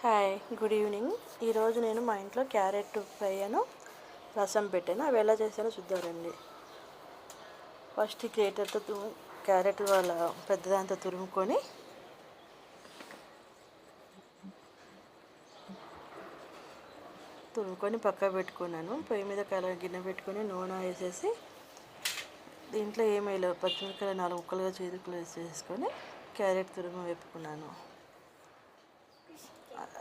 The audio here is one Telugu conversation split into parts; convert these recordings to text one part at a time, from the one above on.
Hi, good evening. ఈరోజు నేను మా ఇంట్లో క్యారెట్ ఫ్రై రసం పెట్టాను. అవి ఎలా చేశానో చూద్దామండి. ఫస్ట్ గ్రేటర్తో క్యారెట్ వాళ్ళ పెద్దదాంతో తురుముకొని పక్కకు పెట్టుకున్నాను. పొయ్యి మీద గిన్నె పెట్టుకొని నూనె వేసేసి దీంట్లో ఏమైనా పచ్చిమిరపకాయలు 4 ముక్కలుగా చీరుకులు వేసేసుకొని క్యారెట్ తురుము వేపుకున్నాను.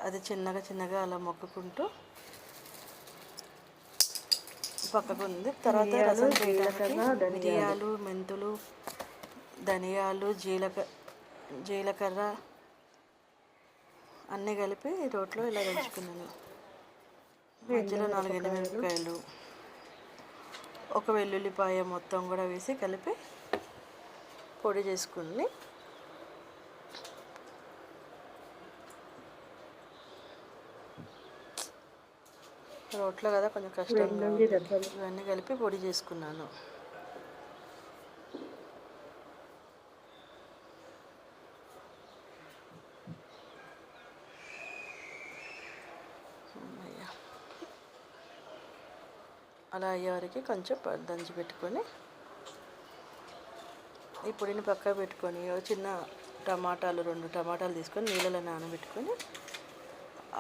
అది చిన్నగా అలా మొక్కుకుంటూ పక్కకు ఉంది. తర్వాత రసం చేయడానికి మిరియాలు, మెంతులు, ధనియాలు, జీలకర్ర అన్నీ కలిపి రోట్లో ఇలా దంచుకున్నాను. మధ్యలో 4 ఎండుమిరపకాయలు, ఒక వెల్లుల్లిపాయ మొత్తం కూడా వేసి కలిపి పొడి చేసుకుని రోట్లో కదా కొంచెం కష్టంగా ఇవన్నీ కలిపి పొడి చేసుకున్నాను. అలా అయ్యేవరకు కొంచెం దంచి పెట్టుకొని ఈ పొడిని పక్కకు పెట్టుకొని చిన్న టమాటాలు 2 టమాటాలు తీసుకొని నీళ్ళలో నానబెట్టుకొని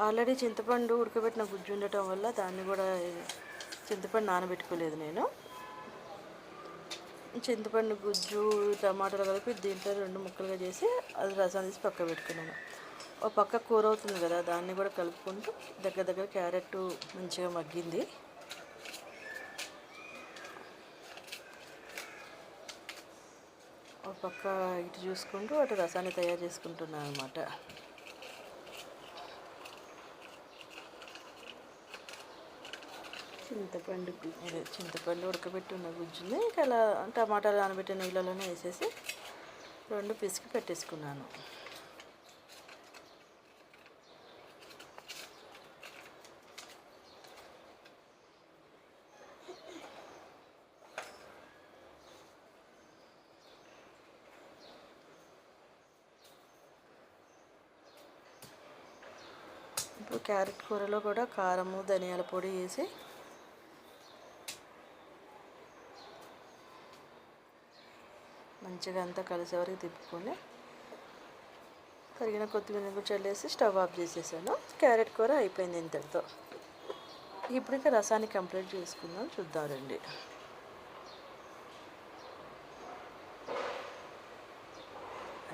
ఆల్రెడీ చింతపండు ఉడకబెట్టిన గుజ్జు ఉండటం వల్ల దాన్ని కూడా చింతపండు నానబెట్టుకోలేదు నేను. చింతపండు గుజ్జు టమాటాలు కలిపి దీంట్లో 2 ముక్కలుగా చేసి అది రసం తీసి పక్క పెట్టుకున్నాను. ఒక పక్క కూర అవుతుంది కదా, దాన్ని కూడా కలుపుకుంటూ దగ్గర క్యారెట్ మంచిగా మగ్గింది. ఒక పక్క ఇటు చూసుకుంటూ అటు రసాన్ని తయారు చేసుకుంటున్నాను అన్నమాట. చింతపండు ఉడకబెట్టి ఉన్న గుజ్జుని ఇంకా అలా టమాటాలు నానబెట్టిన నీళ్ళలోనే వేసేసి 2 పిసికి పెట్టేసుకున్నాను. ఇప్పుడు క్యారెట్ కూరలో కూడా కారము, ధనియాల పొడి వేసి మంచిగా అంతా కలిసే వరకు తిప్పుకొని తరిగిన కొత్తిమీర కూడా చల్లేసి స్టవ్ ఆఫ్ చేసేసాను. క్యారెట్ కూర అయిపోయింది ఇంతటితో. ఇప్పుడు ఇక రసాన్ని కంప్లీట్ చేసుకుందాం, చూద్దామండి.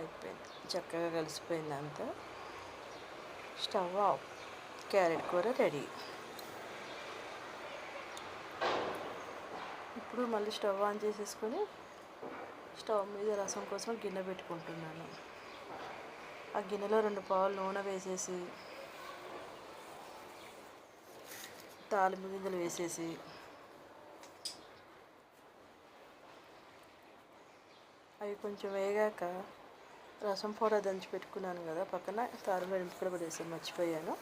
అయిపోయింది, చక్కగా కలిసిపోయింది అంతా. Stove off. క్యారెట్ కూర రెడీ. ఇప్పుడు మళ్ళీ స్టవ్ ఆన్ చేసేసుకొని స్టవ్ మీద రసం కోసం గిన్నె పెట్టుకుంటున్నాను. ఆ గిన్నెలో 2 పావులు నూనె వేసేసి తాలింపు గింజలు వేసేసి అవి కొంచెం వేగాక రసం పౌడర్ దంచి పెట్టుకున్నాను కదా పక్కన, తాలింపు ఎంపుకలు కూడా వేసాను, మర్చిపోయాను.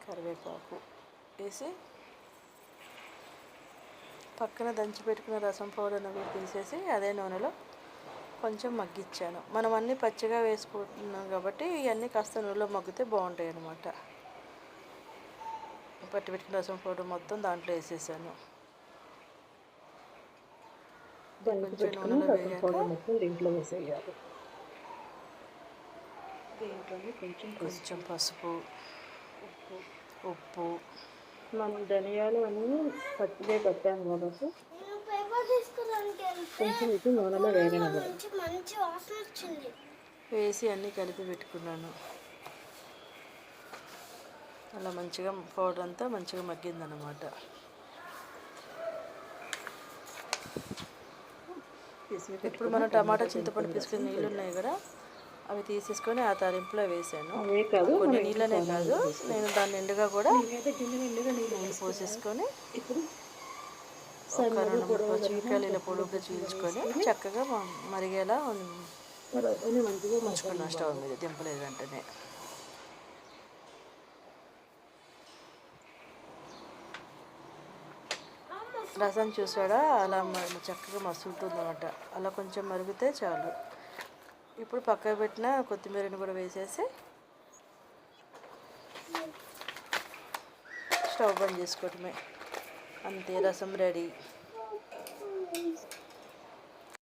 కరివేపాకు వేసి పక్కన దంచి పెట్టుకున్న రసం పౌడర్ని కూడా తీసేసి అదే నూనెలో కొంచెం మగ్గించాను. మనం అన్నీ పచ్చిగా వేసుకుంటున్నాం కాబట్టి ఇవన్నీ కాస్త నూనెలో మగ్గితే బాగుంటాయి అన్నమాట. పట్టి పెట్టుకున్న రసం పౌడర్ మొత్తం దాంట్లో వేసేసాను. కొంచెం నూనెలో వేయాక దీంట్లో వేసేయాలి. కొంచెం పసుపు, ఉప్పు, మనం ధనియాలు అన్నీ పచ్చిదే పెట్టాము కాబట్టి కొంచెం ఇది నూనెలో వేగనివ్వాలి. వేసి అన్నీ కలిపి పెట్టుకున్నాను. అలా మంచిగా పౌడర్ అంతా మంచిగా మగ్గిందన్నమాట. ఇప్పుడు మనం టమాటా చింతపండు పిసుకుని నీళ్ళు ఉన్నాయి కదా, అవి తీసేసుకొని ఆ తాలింపులో వేసాను. కొన్ని నీళ్ళనే కాదు, నేను దాన్ని నిండుగా కూడా నీళ్ళు పోసేసుకొని ఒక 2-3 పచ్చిమిరపకాయలు ఇలా పొడుగ్గా చీల్చుకొని చక్కగా మరిగేలా ఉంచుకున్నాను స్టవ్ మీద, దింపలేదు వెంటనే. రసం చూసాడా అలా చక్కగా మసులుతుంది అన్నమాట. అలా కొంచెం మరిగితే చాలు. ఇప్పుడు పక్కకు పెట్టిన కొత్తిమీరని కూడా వేసేసి స్టవ్ బంద్ చేసుకోవటమే. అంతే, రసం రెడీ.